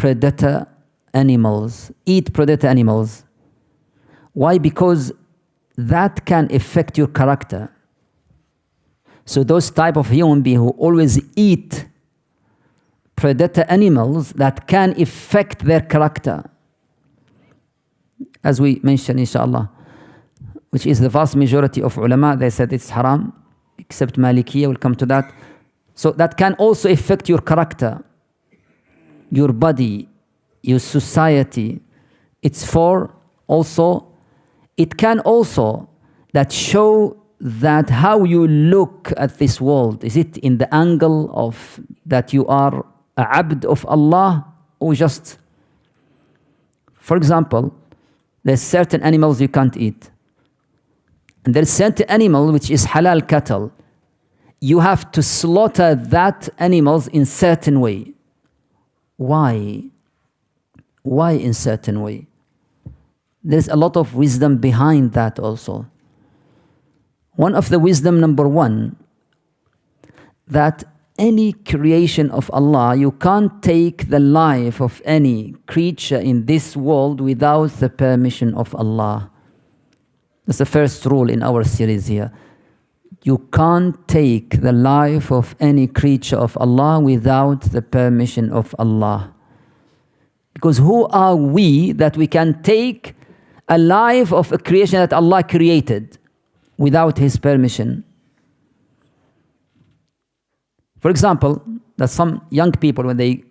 predator animals, eat predator animals. Why? Because that can affect your character. So those type of human beings who always eat predator animals, that can affect their character. As we mentioned, inshallah, which is the vast majority of ulama, they said it's haram, except Malikiya, we'll come to that. So that can also affect your character, your body, your society. It's for also, it can also that show that how you look at this world. Is it in the angle of that you are a abd of Allah, or just, for example, there's certain animals you can't eat. And there's certain animal which is halal cattle. You have to slaughter that animals in certain way. Why? Why in certain way? There's a lot of wisdom behind that also. One of the wisdom, number one, that any creation of Allah, you can't take the life of any creature in this world without the permission of Allah. That's the first rule in our series here. You can't take the life of any creature of Allah without the permission of Allah. Because who are we that we can take a life of a creation that Allah created without His permission? For example, there's some young people when they,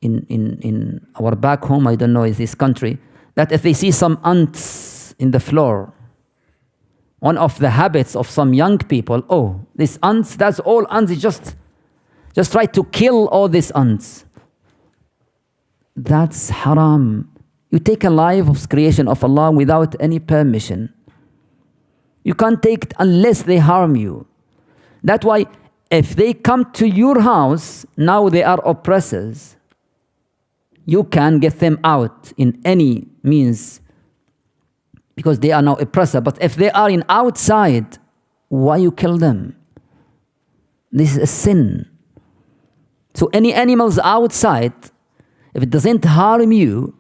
in our back home, I don't know, is this country, that if they see some ants in the floor, one of the habits of some young people, oh, these ants, that's all ants, they just try to kill all these ants. That's haram. You take a life of creation of Allah without any permission. You can't take it unless they harm you. That's why if they come to your house, now they are oppressors. You can get them out in any means because they are now oppressor. But if they are in outside, why you kill them? This is a sin. So any animals outside, if it doesn't harm you,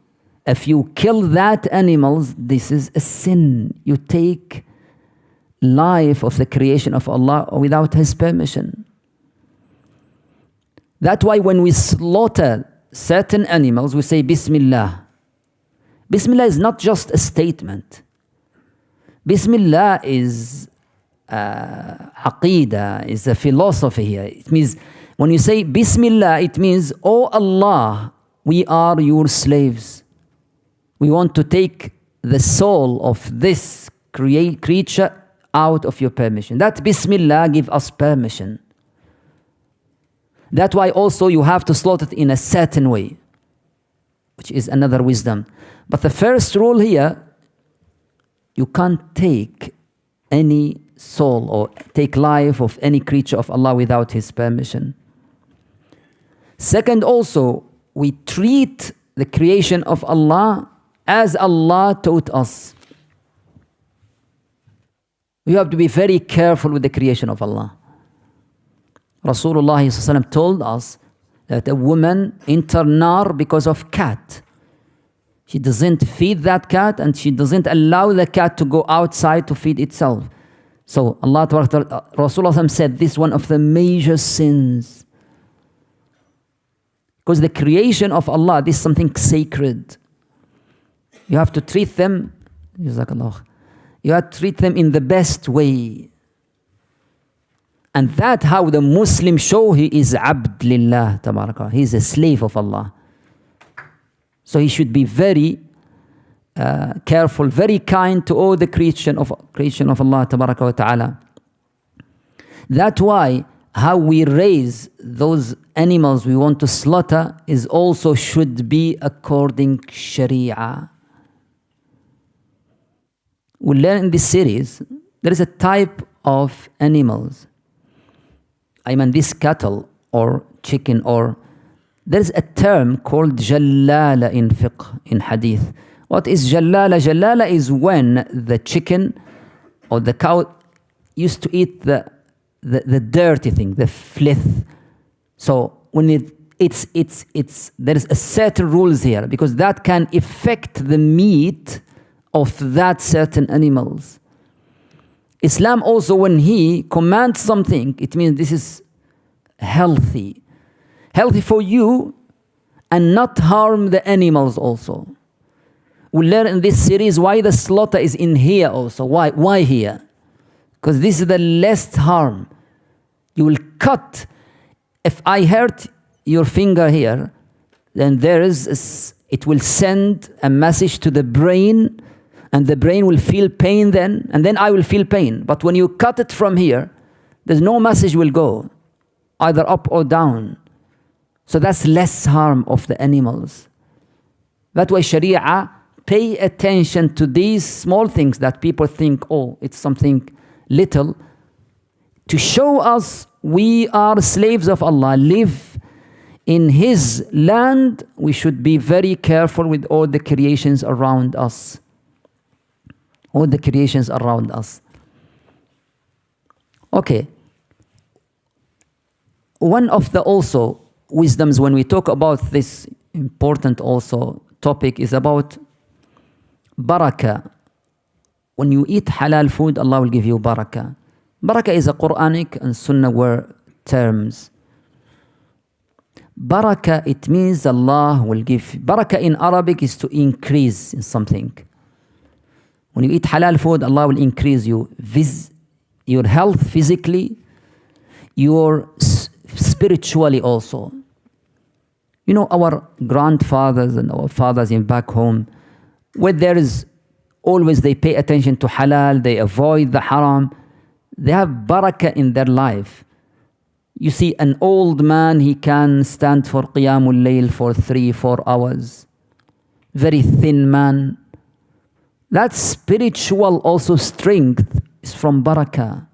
if you kill that animals, this is a sin. You take life of the creation of Allah without His permission. That's why when we slaughter certain animals, we say Bismillah. Bismillah is not just a statement. Bismillah is aqeedah, is a philosophy here. It means, when you say Bismillah, it means, oh Allah, we are your slaves. We want to take the soul of this creature out of your permission. That Bismillah give us permission. That's why also you have to slaughter it in a certain way, which is another wisdom. But the first rule here, you can't take any soul or take life of any creature of Allah without His permission. Second, also, we treat the creation of Allah as Allah taught us. You have to be very careful with the creation of Allah. Rasulullah ﷺ told us that a woman entered nar because of cat. She doesn't feed that cat and she doesn't allow the cat to go outside to feed itself. So Allah, Rasulullah said this is one of the major sins. Because the creation of Allah, this is something sacred. You have to treat them, Jazakallah, you have to treat them in the best way. And that's how the Muslim show he is abd lillah tabaraka. He is a slave of Allah. So he should be very careful, very kind to all the creation of Allah tabaraka wa ta'ala. That's why how we raise those animals we want to slaughter is also should be according to Sharia. We learn in this series, there is a type of animals. I mean this cattle or chicken, or there is a term called jallala in fiqh, in hadith. What is jallala? Jallala is when the chicken or the cow used to eat the dirty thing, the filth. So when there is a certain rules here, because that can affect the meat of that certain animals. Islam also, when he commands something, it means this is healthy for you, and not harm the animals also. We'll learn in this series why the slaughter is in here also. Why here? Because this is the less harm. You will cut. If I hurt your finger here, then it will send a message to the brain, and the brain will feel pain then, and then I will feel pain. But when you cut it from here, there's no message will go, either up or down. So that's less harm of the animals. That's why Sharia pay attention to these small things that people think, oh, it's something little, to show us we are slaves of Allah, live in His land. We should be very careful with all the creations around us. All the creations around us. Okay. One of the also wisdoms when we talk about this important also topic is about Baraka. When you eat halal food, Allah will give you Baraka. Baraka is a Quranic and Sunnah word terms. Baraka, it means Allah will give. Baraka in Arabic is to increase in something. When you eat halal food, Allah will increase you. Your health physically, your spiritually also. You know, our grandfathers and our fathers in back home, where there is always they pay attention to halal, they avoid the haram, they have barakah in their life. You see an old man, he can stand for Qiyamul Layl for 3-4 hours. Very thin man. That spiritual also strength is from barakah.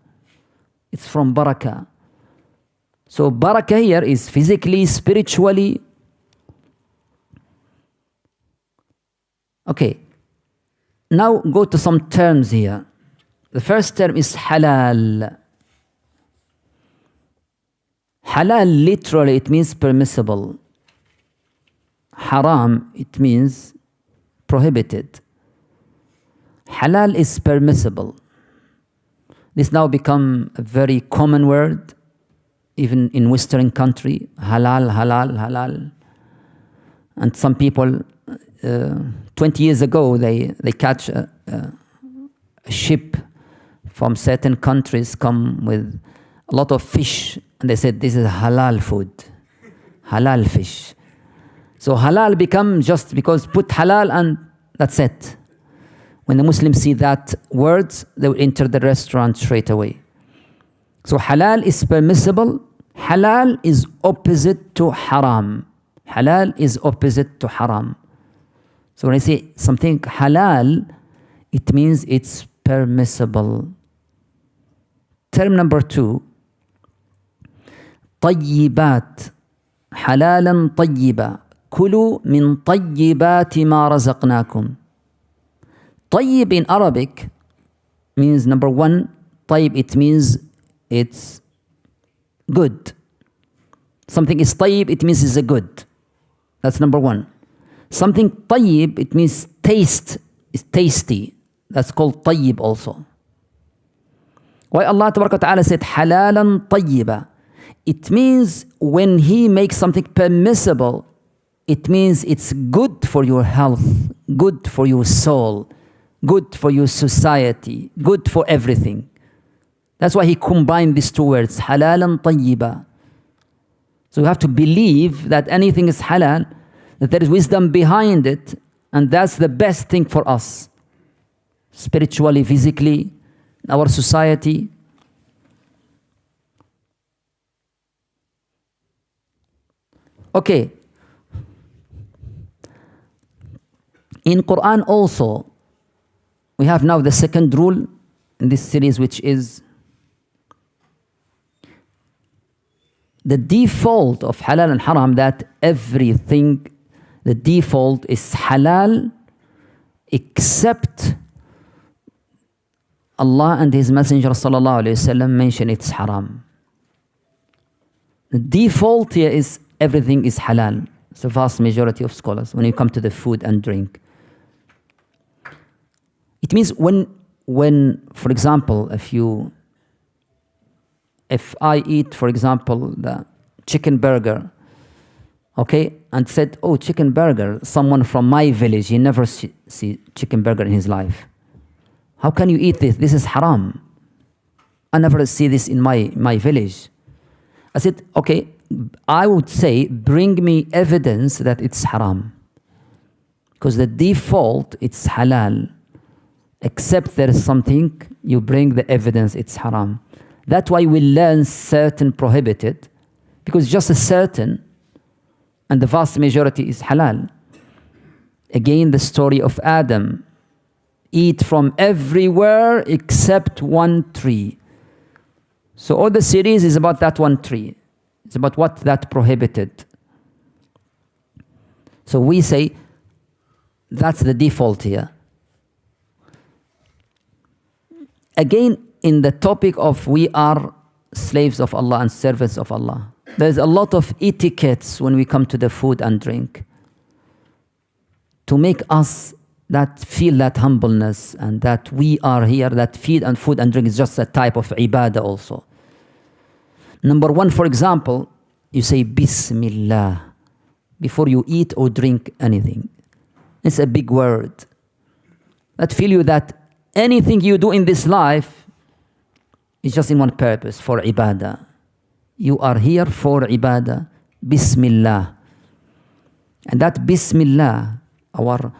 It's from barakah. So barakah here is physically, spiritually. Okay. Now go to some terms here. The first term is halal. Halal literally it means permissible. Haram it means prohibited. Halal is permissible. This now become a very common word, even in Western country. Halal, halal, halal. And some people, 20 years ago, they catch a ship from certain countries, come with a lot of fish, and they said this is halal food, halal fish. So halal become just because put halal and that's it. When the Muslims see that words, they will enter the restaurant straight away. So halal is permissible. Halal is opposite to haram. Halal is opposite to haram. So when I say something halal, it means it's permissible. Term number 2, طيبات. حلالا طيبا. كلوا من طيبات ما رزقناكم. طيب in Arabic means number 1, طيب it means it's good. Something is طيب, it means it's a good. That's number 1. Something طيب, it means taste, is tasty. That's called طيب also. Why Allah Tabaraka wa Ta'ala said حلالا طيبا? It means when He makes something permissible, it means it's good for your health, good for your soul, good for your society, good for everything. That's why He combined these two words, حلالا طيبا. So you have to believe that anything is halal, that there is wisdom behind it, and that's the best thing for us, spiritually, physically, our society. Okay. In Quran also, we have now the second rule in this series, which is the default of halal and haram, that everything, the default is halal except Allah and His Messenger sallallahu alaihi wasallam mention it's haram. The default here is everything is halal. It's the vast majority of scholars when you come to the food and drink. It means when, for example, if I eat, for example, the chicken burger, okay, and said, oh, chicken burger, someone from my village, he never see chicken burger in his life. How can you eat this? This is haram. I never see this in my village. I said, okay, I would say, bring me evidence that it's haram. Because the default, it's halal. Except there is something, you bring the evidence, it's haram. That's why we learn certain prohibited, because just a certain, and the vast majority is halal. Again, the story of Adam. Eat from everywhere except one tree. So all the series is about that one tree. It's about what that prohibited. So we say, that's the default here. Again, in the topic of we are slaves of Allah and servants of Allah, there's a lot of etiquettes when we come to the food and drink to make us that feel that humbleness and that we are here, that food and drink is just a type of ibadah also. Number one, for example, you say Bismillah before you eat or drink anything. It's a big word. That feel you that anything you do in this life is just in one purpose, for ibadah. You are here for ibadah. Bismillah. And that Bismillah, our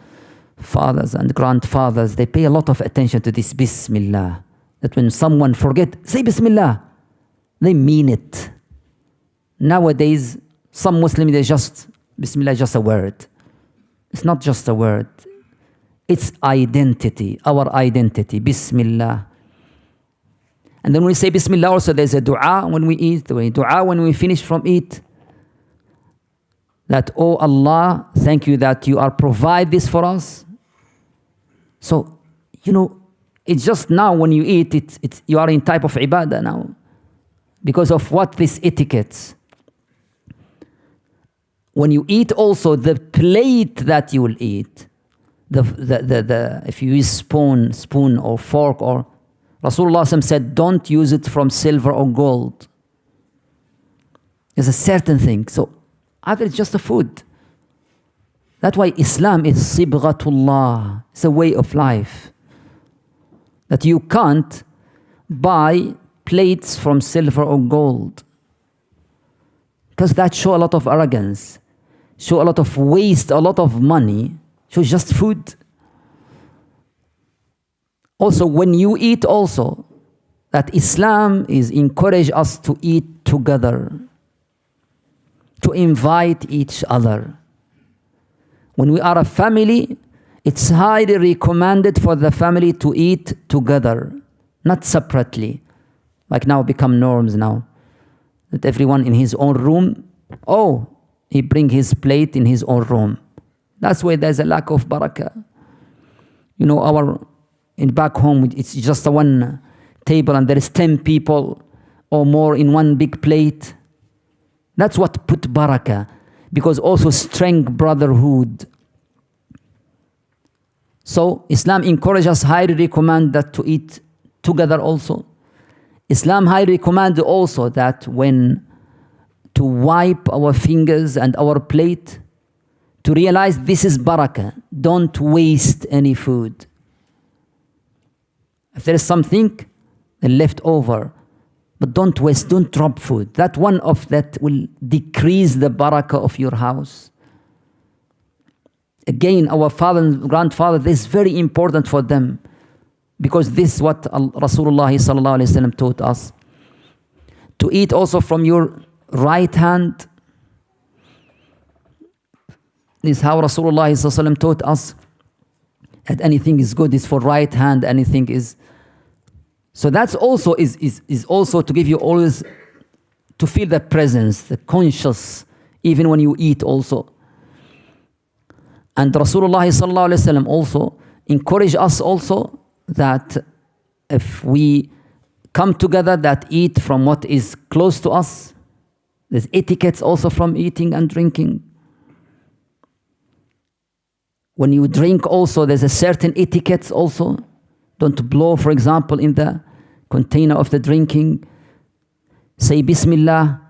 fathers and grandfathers, they pay a lot of attention to this Bismillah. That when someone forget, say Bismillah. They mean it. Nowadays, some Muslims, they just, Bismillah is just a word. It's not just a word. It's identity, our identity, Bismillah. And then when we say Bismillah also, there's a dua when we eat, dua when we finish from eat. That, oh Allah, thank you that you are provide this for us. So, it's just now when you eat, you are in type of ibadah now. Because of what this etiquette. When you eat also, the plate that you will eat, if you use spoon or fork, or Rasulullah said, don't use it from silver or gold. It's a certain thing. So either it's just a food. That's why Islam is sibghatullah. It's a way of life. That you can't buy plates from silver or gold. Because that show a lot of arrogance, show a lot of waste, a lot of money, show just food. Also, when you eat also, that Islam is encourage us to eat together, to invite each other. When we are a family, it's highly recommended for the family to eat together, not separately. Like now become norms now. That everyone in his own room, he bring his plate in his own room. That's why there's a lack of Baraka. In back home, it's just a one table and there is 10 people or more in one big plate. That's what put Baraka. Because also strength brotherhood. So Islam encourages us, highly recommend that to eat together also. Islam highly recommend also that when to wipe our fingers and our plate, to realize this is barakah. Don't waste any food. If there is something left over, but don't waste, don't drop food. That one of that will decrease the barakah of your house. Again, our father and grandfather, this is very important for them. Because this is what Rasulullah sallallahu alaihi wasallam taught us. To eat also from your right hand. This is how Rasulullah sallallahu alaihi wasallam taught us. That anything is good is for right hand, anything is. So that's also is also to give you always to feel the presence, the conscious, even when you eat also. And Rasulullah sallallahu alaihi wasallam also encourage us also that if we come together, that eat from what is close to us, There's etiquettes also from eating and drinking. When you drink also, there's a certain etiquette also. Don't blow, for example, in the container of the drinking. Say Bismillah,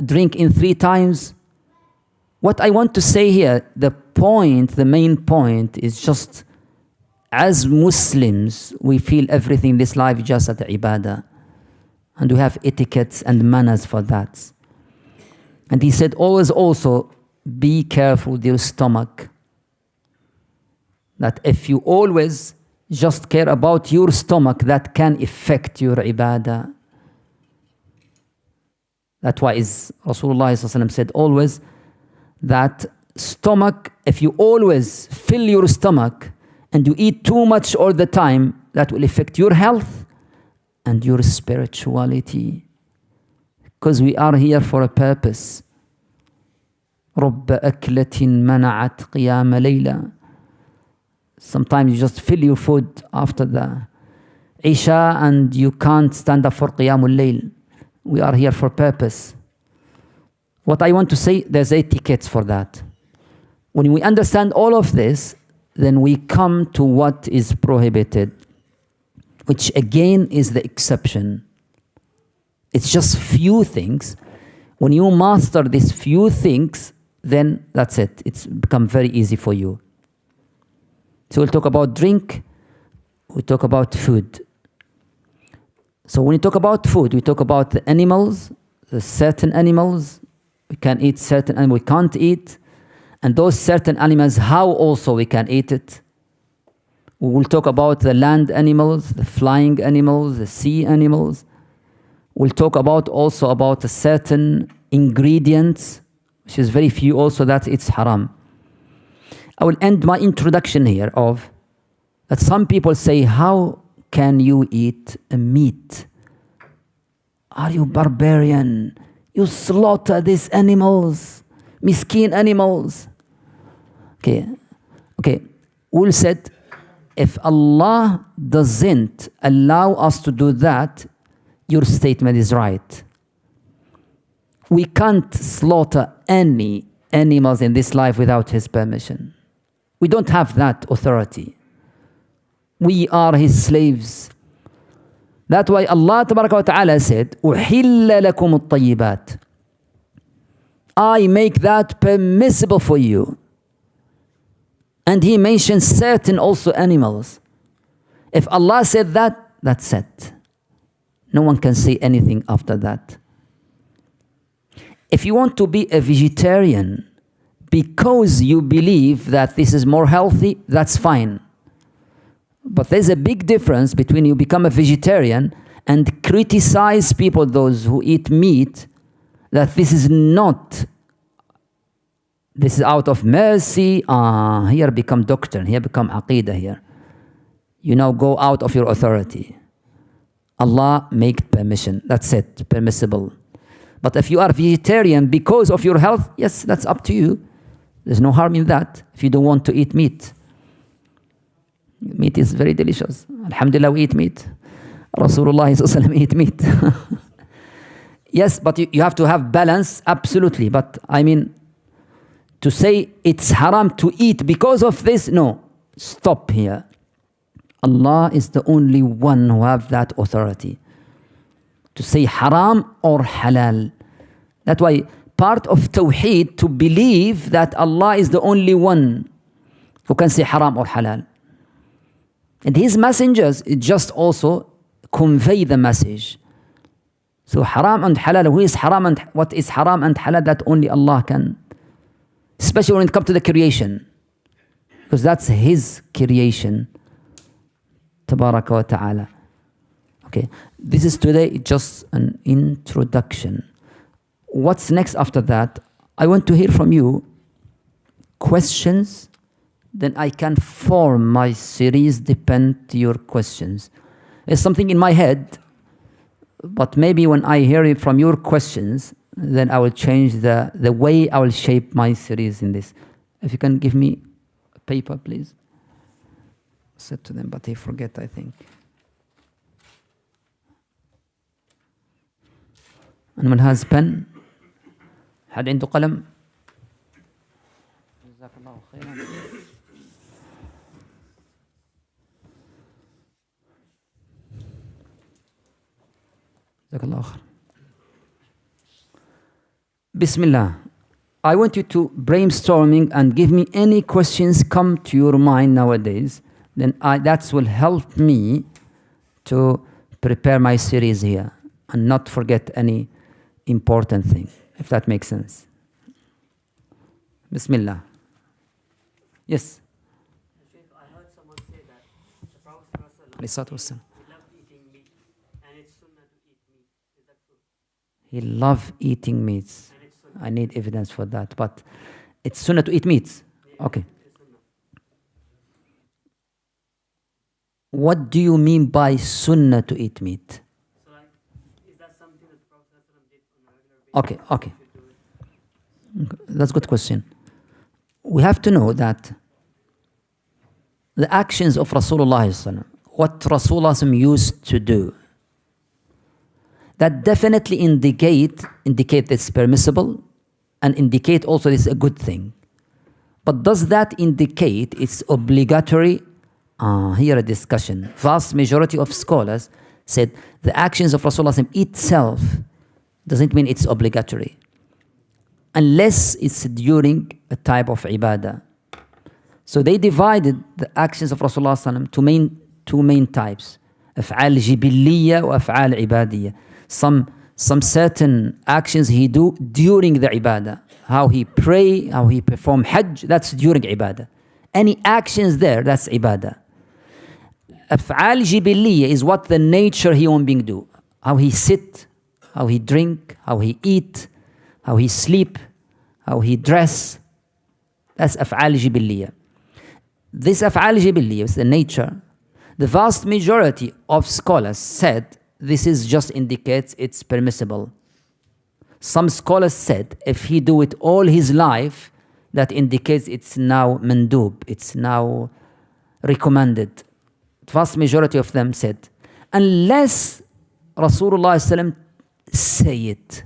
drink in 3 times. What I want to say here, the main point is just, as Muslims, we feel everything in this life just at the ibadah. And we have etiquettes and manners for that. And he said, always also, be careful with your stomach. That if you always just care about your stomach, that can affect your ibadah. That's why Rasulullah ﷺ said always that stomach, if you always fill your stomach and you eat too much all the time, that will affect your health and your spirituality. Because we are here for a purpose. رب أكلة منعت قيام ليلة. Sometimes you just fill your food after the Isha and you can't stand up for Qiyamul Layl. We are here for purpose. What I want to say, there's etiquettes for that. When we understand all of this, then we come to what is prohibited, which again is the exception. It's just few things. When you master these few things, then that's it. It's become very easy for you. So we'll talk about drink, we talk about food. So when we talk about food, we talk about the animals, the certain animals. We can eat certain animals we can't eat. And those certain animals, how also we can eat it. We will talk about the land animals, the flying animals, the sea animals. We'll talk about also about a certain ingredients, which is very few also, that it's haram. I will end my introduction here of that some people say, how can you eat a meat? Are you barbarian? You slaughter these animals, miskin animals. Okay. We'll said, if Allah doesn't allow us to do that, your statement is right. We can't slaughter any animals in this life without His permission. We don't have that authority. We are His slaves. That's why Allah Tabaraka wa Ta'ala said, أُحِلَّ لَكُمُ الطَّيِّبَاتِ. I make that permissible for you. And He mentions certain also animals. If Allah said that, that's it. No one can say anything after that. If you want to be a vegetarian because you believe that this is more healthy, that's fine. But there's a big difference between you become a vegetarian and criticize people, those who eat meat, that this is out of mercy. Here become doctrine, here become aqidah here. You now go out of your authority. Allah make permission, that's it, permissible. But if you are vegetarian because of your health, yes, that's up to you. There's no harm in that if you don't want to eat meat. Meat is very delicious. Alhamdulillah, we eat meat. Rasulullah eat meat. Yes, but you have to have balance, absolutely. But I mean, to say it's haram to eat because of this, no. Stop here. Allah is the only one who have that authority to say haram or halal. That's why part of Tawheed to believe that Allah is the only one who can say haram or halal. And His messengers just also convey the message. So haram and halal, who is haram and what is haram and halal, that only Allah can. Especially when it comes to the creation. Because that's His creation. Baraka wa ta'ala. Okay, this is today just an introduction. What's next after that? I want to hear from you questions, then I can form my series depend to your questions. There's something in my head, but maybe when I hear it from your questions, then I will change the way I will shape my series in this. If you can give me a paper, please. Said to them, but they forget, I think. Anyone has pen? حد عنده قلم؟ جزاك الله خيرا. جزاك الله خير. Bismillah. I want you to brainstorming and give me any questions come to your mind nowadays. Then that will help me to prepare my series here and not forget any important thing, if that makes sense. Bismillah. Yes. Sheikh, I heard someone say that the Prophet ﷺ, he loved eating meat and it's sunnah to eat meat. Is that true? He loved eating meats. I need evidence for that, but it's sunnah to eat meats. Yeah, okay. it's sunnah. What do you mean by sunnah to eat meat? So, like, is that something that the Prophet ﷺ did on a regular basis? Okay. That's a good question. We have to know that the actions of Rasulullah, what Rasulullah used to do, that definitely indicate it's permissible and indicate also it's a good thing. But does that indicate it's obligatory? Here a discussion. Vast majority of scholars said the actions of Rasulullah itself doesn't mean it's obligatory, unless it's during a type of ibadah. So they divided the actions of Rasulullah to two main types: أفعال جبلية وأفعال عبادية. Some certain actions he do during the ibadah, how he pray, how he perform hajj, that's during ibadah. Any actions there, that's ibadah. أفعال جبلية is what the nature human being do, how he sit, how he drink, how he eat, how he sleep, how he dress. That's أفعال جبلية. This أفعال جبلية is the nature. The vast majority of scholars said this is just indicates it's permissible. Some scholars said if he do it all his life, that indicates it's now mandub, it's now recommended. The vast majority of them said, unless Rasulullah say it.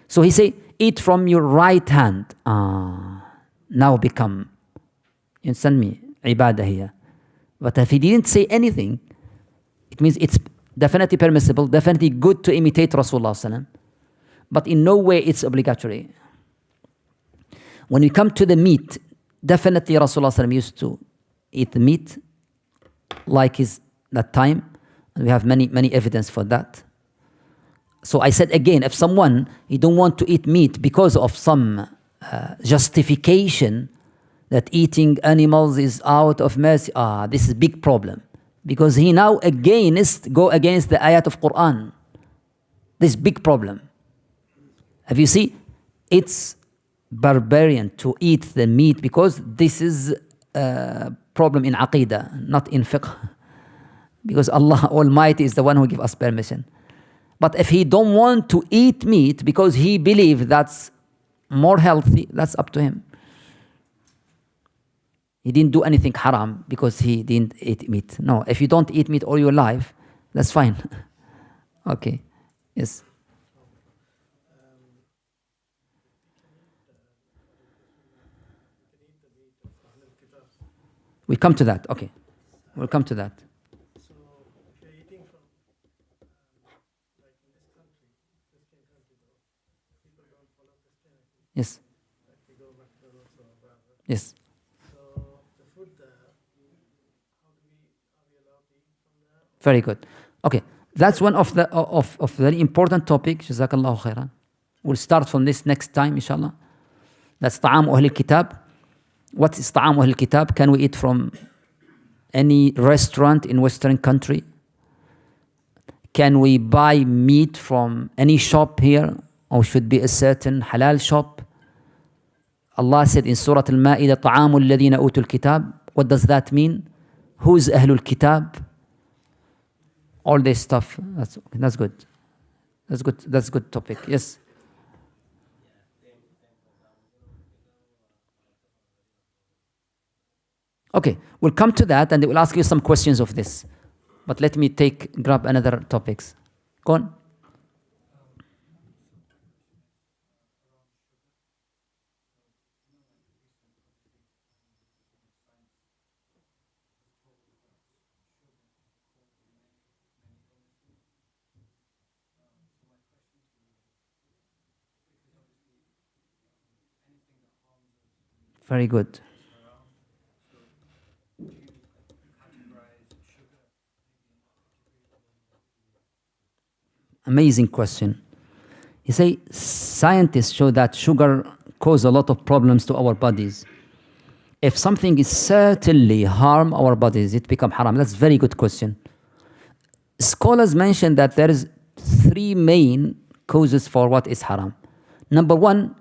So he say, eat from your right hand. Now become, you understand me, ibadah here. But if he didn't say anything, it means it's definitely permissible, definitely good to imitate Rasulullah, but in no way it's obligatory. When we come to the meat, definitely Rasulullah used to eat the meat like his that time, and we have many evidence for that. So I said again, if someone he don't want to eat meat because of some justification that eating animals is out of mercy, this is a big problem. Because he now go against the ayat of Quran. This big problem. Have you seen? It's barbarian to eat the meat because this is a problem in aqidah, not in fiqh. Because Allah Almighty is the one who gives us permission. But if he don't want to eat meat because he believes that's more healthy, that's up to him. He didn't do anything haram because he didn't eat meat. No, if you don't eat meat all your life, that's fine. Okay, yes. We come to that, okay. We'll come to that. So, if you're eating from, like in this country, Christian country, though, people don't follow Christianity. Yes. Like they go back to also Baraka. Yes. The food there, are we allowed to eat from there? Very good. Okay, that's one of the very important topic. Jazakallahu khairan. We'll start from this next time, inshallah. That's طعام أهل الكتاب. What is طعام أهل الكتاب? Can we eat from any restaurant in Western country? Can we buy meat from any shop here, or should be a certain halal shop? Allah said in Surah Al-Ma'idah, طعام الذين أوتوا الكتاب. What does that mean? Who's أهل الكتاب? All this stuff. That's good. That's good topic. Yes. Okay, we'll come to that and we'll ask you some questions of this. But let me grab another topics. Go on. Very good. Amazing question. You say scientists show that sugar causes a lot of problems to our bodies. If something is certainly harm our bodies, it become haram. That's a very good question. Scholars mention that there is three main causes for what is haram. Number one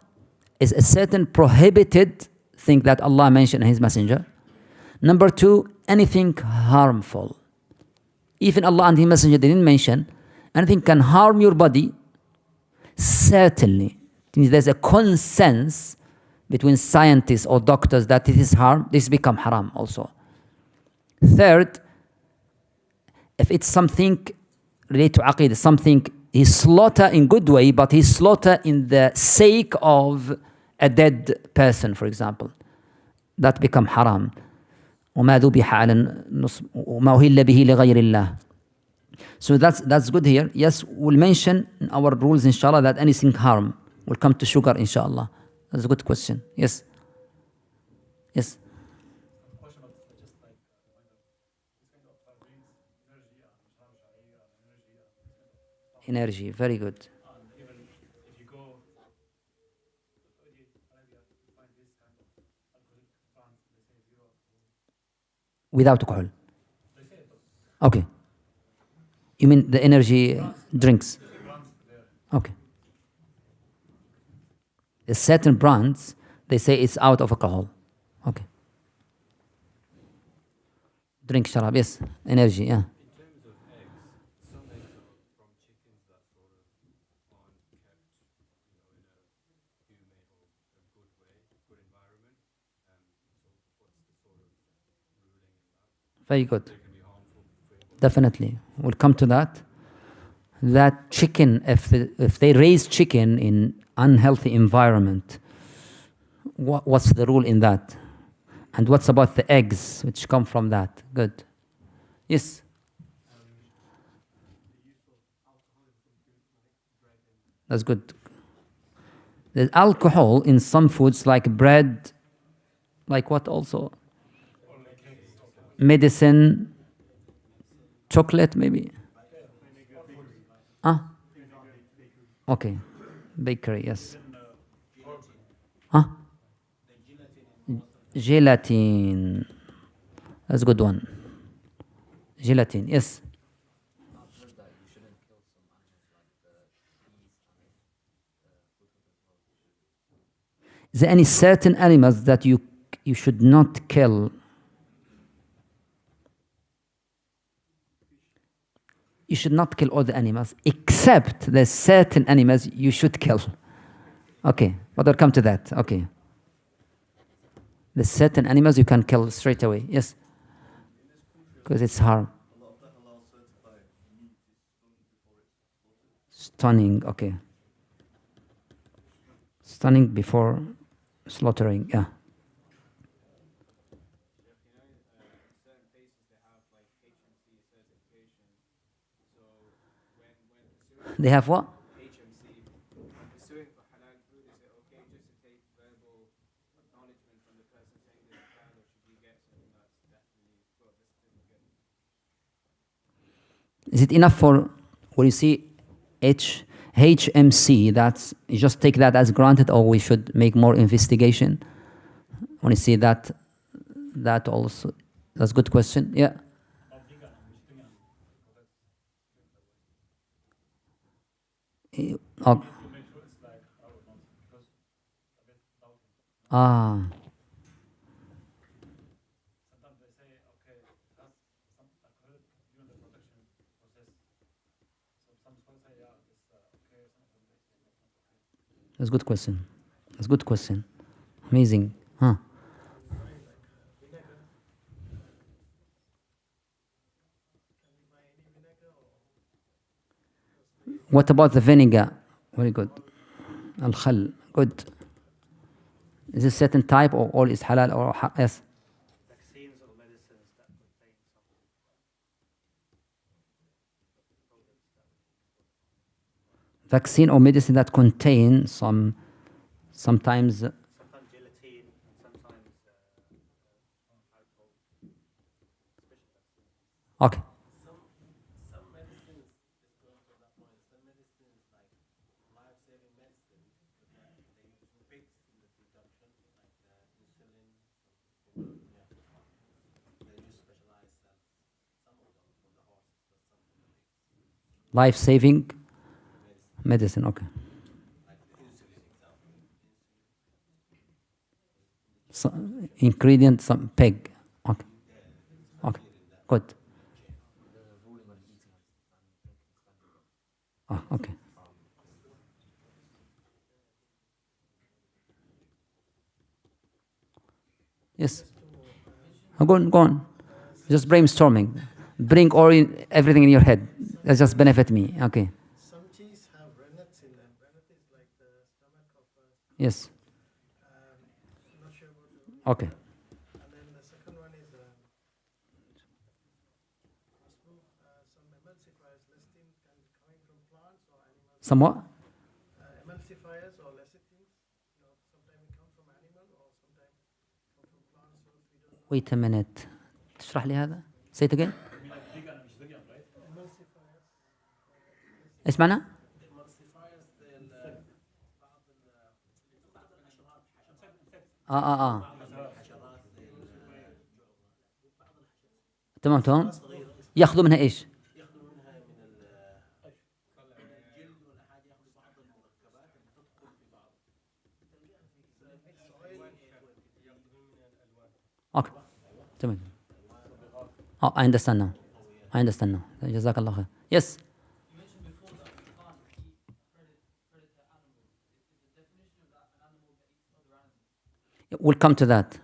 is a certain prohibited thing that Allah mentioned in His Messenger. Number two, anything harmful. Even Allah and His Messenger didn't mention anything can harm your body. Certainly, there's a consensus between scientists or doctors that it is harm. This become haram also. Third, if it's something related to aqid, something he slaughter in good way, but he slaughter in the sake of a dead person, for example, that become haram. وما ذبح على النصب وما أهل به لغير الله. So that's good here. Yes, we'll mention in our rules, inshallah, that anything harm will come to sugar, inshallah. That's a good question. Yes. Yes. Question of just like this kind of energy and Energy, very good. and even if you go to Saudi Arabia, you find this kind of alcoholic brands. They say zero alcohol. Without alcohol. They say it, Okay. You mean the energy drinks? brands there. Okay. The certain brands, they say it's out of alcohol. Okay. Drink sharab, yes. Energy, yeah. In terms of eggs, some eggs are from chickens that sort of aren't kept, in a humane or a good way, good environment. So what's the sort of ruling in that? Very good. They can be harmful for your body. Definitely. We'll come to that. That chicken, if they raise chicken in unhealthy environment, what's the rule in that? And what's about the eggs which come from that? Good. Yes. That's good. There's alcohol in some foods like bread, like what also? Medicine, chocolate maybe. Ah, okay. Bakery, yes. Huh? Gelatin. That's a good one. Gelatin, yes. Is there any certain animals that you should not kill? You should not kill all the animals, except the certain animals you should kill. Okay, but I'll come to that. Okay. The certain animals you can kill straight away. Yes. Because it's harm. Stunning, okay. Stunning before slaughtering, yeah. Certain places they have like HMC certification. So when pursuing They have what? HMC, when pursuing for halal food, is it okay just to take verbal acknowledgement from the person saying this is halal, or should you get something that's definitely got the certificate? Is it enough for when you see HMC, that's you just take that as granted, or we should make more investigation? When you see that also, that's a good question. Yeah. Oh. Ah. Sometimes they say, okay, that's some alcohol during the production process. So some scholars say, yeah, it's okay. Some of them they say, no, it's not okay. That's a good question. That's a good question. Amazing. Huh. What about the vinegar? Very good. Al-khal. Good. Is this certain type or all is halal or yes? Vaccines or medicines that contain some products that Vaccine or medicine that contain sometimes sometimes gelatin sometimes alcohol specialists. Okay. Some medicines, just going from that point, some medicines like life-saving medicine, they use pigs in the production, like insulin. They use specialized cells. Some of them from the horses, but some from the pigs. Life-saving medicine. Okay. Like the insulin example. So, ingredient, some pig. Okay. Okay. Good. Oh, okay. Yes. Go on, go on. Just brainstorming. Bring everything in your head. That just benefit me. Okay. Some cheese have rennets in them. Rennet is like the stomach of Yes. I'm not sure about the. Okay. And then the second one is some emulsifiers, lecithin coming from plants or animals. Somewhat? Emulsifiers or lecithins, sometimes it comes from animal or sometimes come from plants. So we don't know. Wait a minute. تشرح لي هذا؟ Say it again. Emulsifiers. ايش معنى؟ Emulsifiers, الحشرات تمام تمام. ياخذوا منها ايش؟ ياخذوا منها من الجلد ولا حاجه، ياخذوا بعض المركبات اللي تدخل في بعض. اوكي. تمام. Oh, I understand now. I understand now. جزاك الله خير. Yes. You mentioned before that you can't eat predator animals. Is the definition of that an animal that eats other animals? We'll come to that.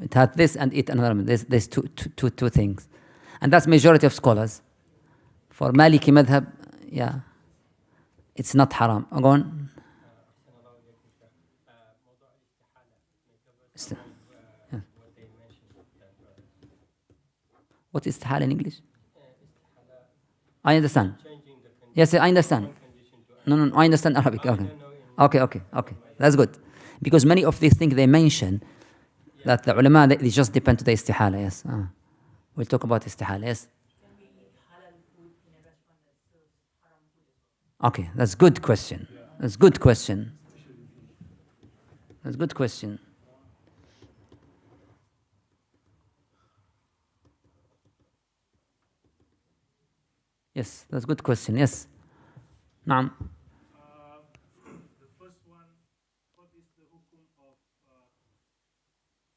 It had this and eat another. There's two things. And that's majority of scholars. For Maliki madhab, yeah, it's not haram. Go on. Yeah. What is istihala in English? I understand. Yes, I understand. No, I understand Arabic. Okay. That's good. Because many of these things they mention that the ulama, they just depend to the istihala, yes. We'll talk about istihala, yes. Can we eat halal food in a restaurant that serves haram food as well? Okay, that's good question. That's good question. That's good question. Yes, that's good question. Yes. Naam. The first one, what is the hukum of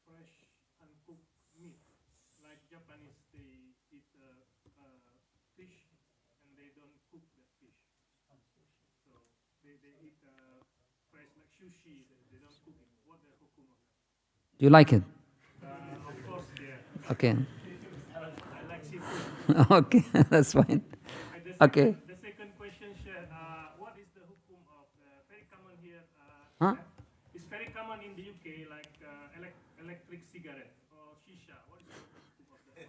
fresh uncooked meat? Like Japanese, they eat fish and they don't cook the fish. So they eat fresh like sushi, they don't cook it. What the hukum of that? Do you like it? Of course, yeah. Okay. I like seafood. Okay, that's fine. And Okay. The second question, Sheikh, what is the hukum of very common here? Huh? It's very common in the UK, like electric cigarette or shisha. What is the hukum of that?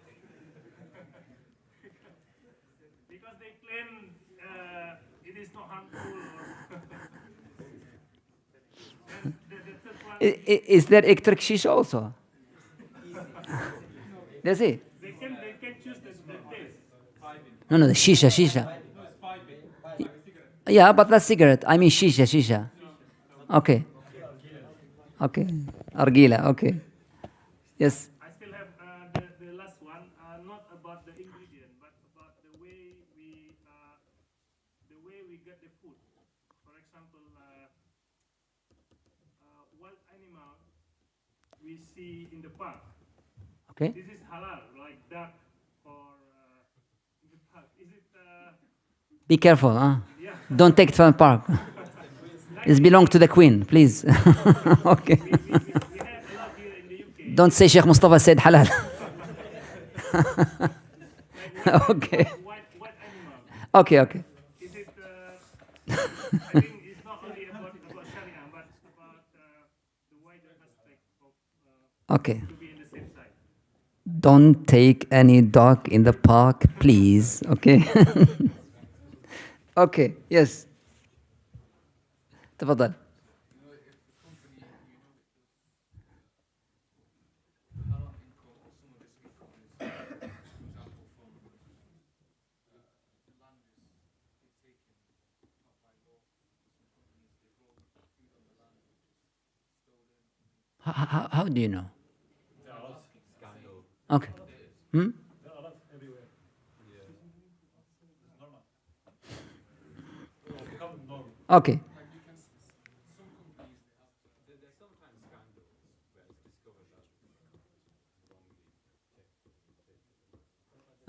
Because they claim it is not harmful. And the third one, Is there electric shisha also? That's it. they can choose the taste. No, the shisha. Yeah, but that's cigarette. I mean shisha. Okay. Argila, okay. Yes. I still have the last one, not about the ingredient, but about the way we get the food. For example, wild animal we see in the park. Okay. This is halal, like duck or in the park. Is it? Be careful, huh? Yeah. Don't take it from the park. It belongs to the queen, please. Okay. We have a lot here in the UK. Don't say Sheikh Mostafa said halal. Like Okay. Wild animal. Okay. Is it? I think it's not only about Sharia, but it's about the wider aspect of Okay. to be in the same side. Don't take any dog in the park, please. Okay. Okay. Yes. تفضل. How do you know? Okay. Hmm? Okay.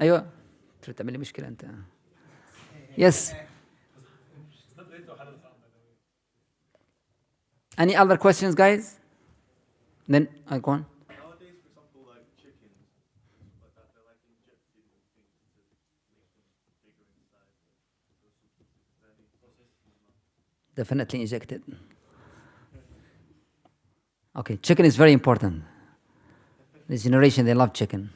أيوة. تريد تعمل لي مشكلة أنت. Yes. Any other questions, guys? Then I go on. Nowadays, for example, like chickens, like that, they're like injected with things to make them bigger in size. Those substances. Is there any process? Definitely injected. Okay, chicken is very important. This generation, they love chicken.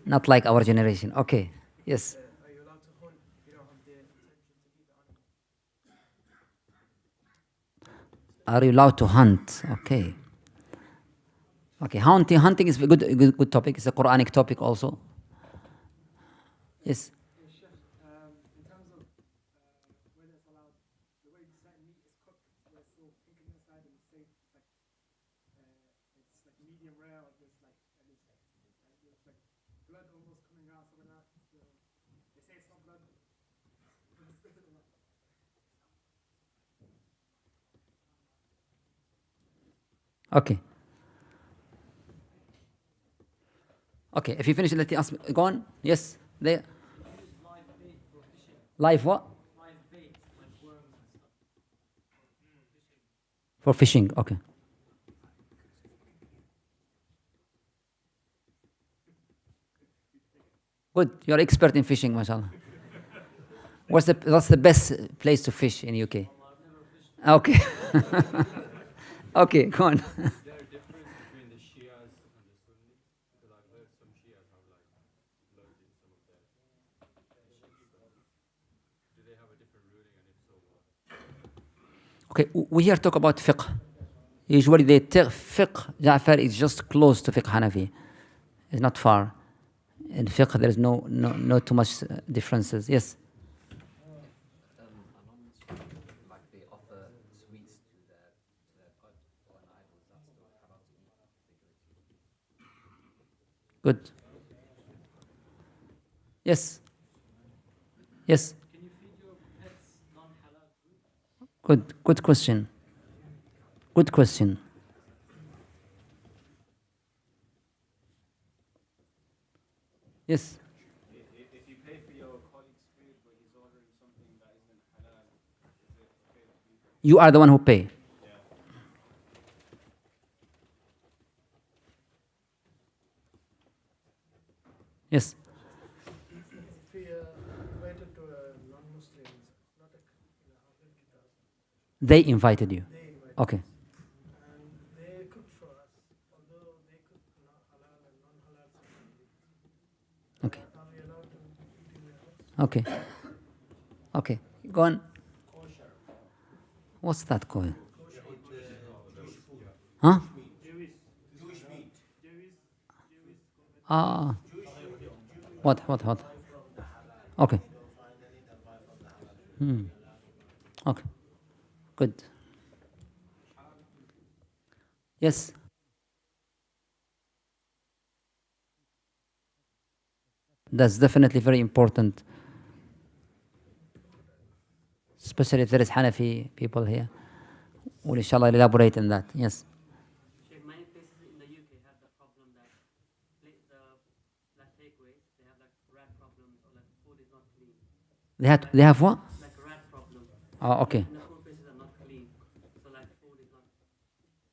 Not like our generation. Okay, yes. Are you allowed to hunt if you don't have the intention to eat the animal? Are you allowed to hunt? Okay. Okay, hunting is a good topic. It's a Quranic topic also. Yes. Sheikh, in terms of whether it's allowed, the way certain meat is cooked, we're still thinking inside and safe. It's like medium rare, or there's like at least there's like blood almost coming out, some of that. They say it's not blood. Okay. Okay, if you finish, let me ask. Go on. Yes, there. Live what? For fishing. Okay. Good. You're expert in fishing, mashallah. What's the best place to fish in UK? Okay. Okay, go on. Is there a difference between the Shias and the Sunni? Because I've heard some Shias have like blood in some of their do they have a different ruling, and if so, what? Okay, we here talk about fiqh. Usually they take fiqh, Ja'far is just close to fiqh Hanafi. It's not far. In fiqh there is no too much differences. Yes? Like they offer sweets to their god or an idol, is that still haram to eat? Good. Yes? Yes? Can you feed your pets non-halal food? Good question. Good question. Yes? If you pay for your colleague's food, but he's ordering something that isn't halal, is it okay to feed them? You are the one who pay. Yes? If we invited to a non-Muslims, not a halal kitab, They invited you. they invited Okay. us, and they cooked for us, although they cook halal and non-halal separately. Okay. Are we allowed to eat in their house? Okay. Okay. Go on. What's that called? Huh? Ah. What? Okay. Okay. Good. Yes. That's definitely very important. Especially if there is Hanafi people here. We'll inshallah elaborate on that. Yes. Sheikh, many places in the UK have the problem that like takeaways, they have like rat problems or like food is not clean. They have what? Like a rat problem. Oh, okay. And the food places are not clean. So like food is not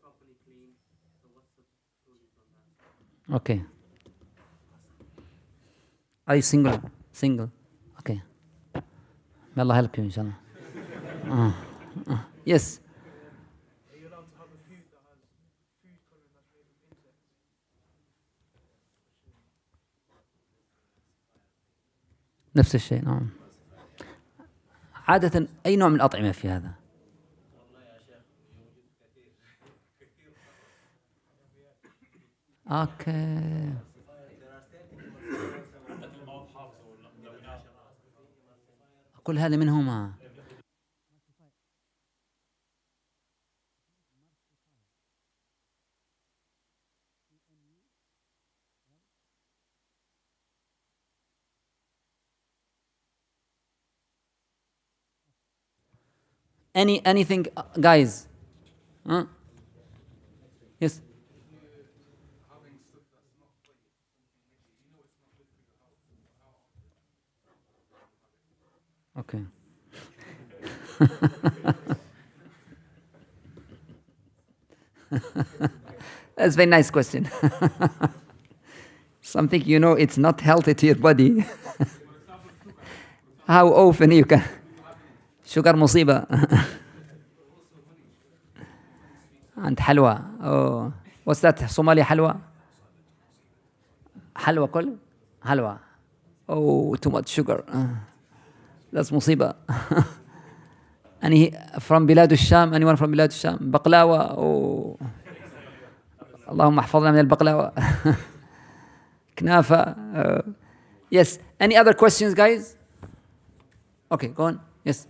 properly clean. So what's the ruling on that? Okay. Are you single? Single. Okay. May Allah help you, inshallah. Yes. Are you allowed to have a food that has food coloring that's made from insects? نفس الشيء نعم. عادة أي نوع من الأطعمة في هذا؟ اوكي. كل هذا منهما. Anything, guys? Huh? Yes. Okay. That's a very nice question. Something you know it's not healthy to your body. How often you can? Sugar مصيبة. And halwa. Oh, what's that? Somali halwa? Halwa كل? Halwa. Oh, too much sugar. That's مصيبة. Any from بلاد الشام? Anyone from بلاد الشام? بقلاوة. Oh. اللهم احفظنا من البقلاوة. كنافة. Yes. Any other questions, guys? Okay, go on. Yes.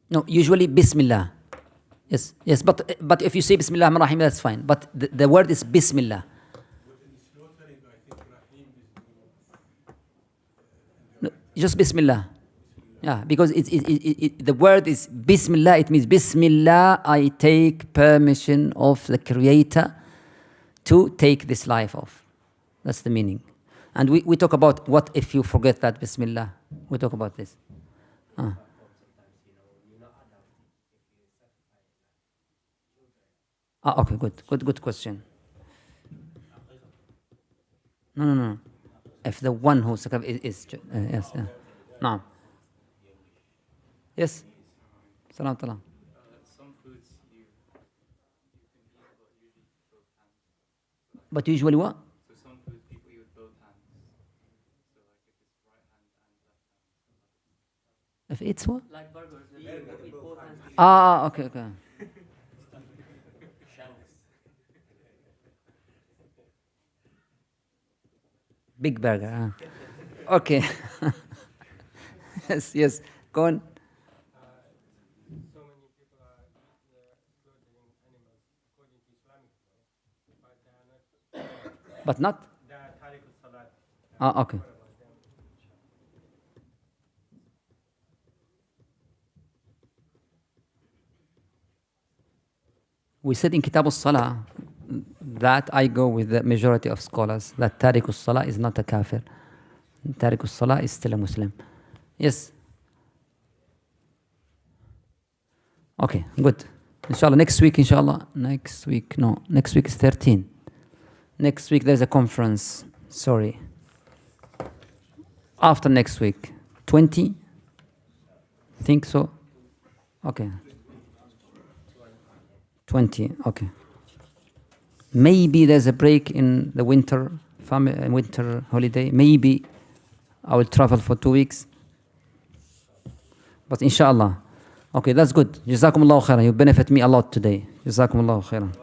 No, usually Bismillah. Yes, yes, but if you say Bismillah Rahim, that's fine. But the word is Bismillah. No, just Bismillah. Yeah, because the word is Bismillah. It means Bismillah. I take permission of the Creator to take this life off. That's the meaning. And we talk about what if you forget that Bismillah. We talk about this. Okay, good question. No. If the one who sacrifices is yes, yeah. No. Yes. Salam alaikum. Some foods you can eat, but usually both hands. But usually what? So some foods people eat with both hands. So like if it's right hand and left hand. If it's what? Like burgers, when you eat both hands. Okay. Big burger. Okay. Yes. Go on. So many people are slaughtering animals according to Islamic law, but they are not. But not? They are tariq al-salat. Okay. We said in Kitab al-Salah that I go with the majority of scholars that Tariq al-Salah is not a kafir. Tariq al-Salah is still a Muslim. Yes. Okay, good. Inshallah, next week is 13. Next week there's a conference. Sorry. After next week. 20? Think so? Okay. 20, okay. Maybe there's a break in the winter holiday. Maybe I will travel for 2 weeks. But inshallah. Okay, that's good. Jazakumullahu khairan. You benefit me a lot today. Jazakumullahu khairan.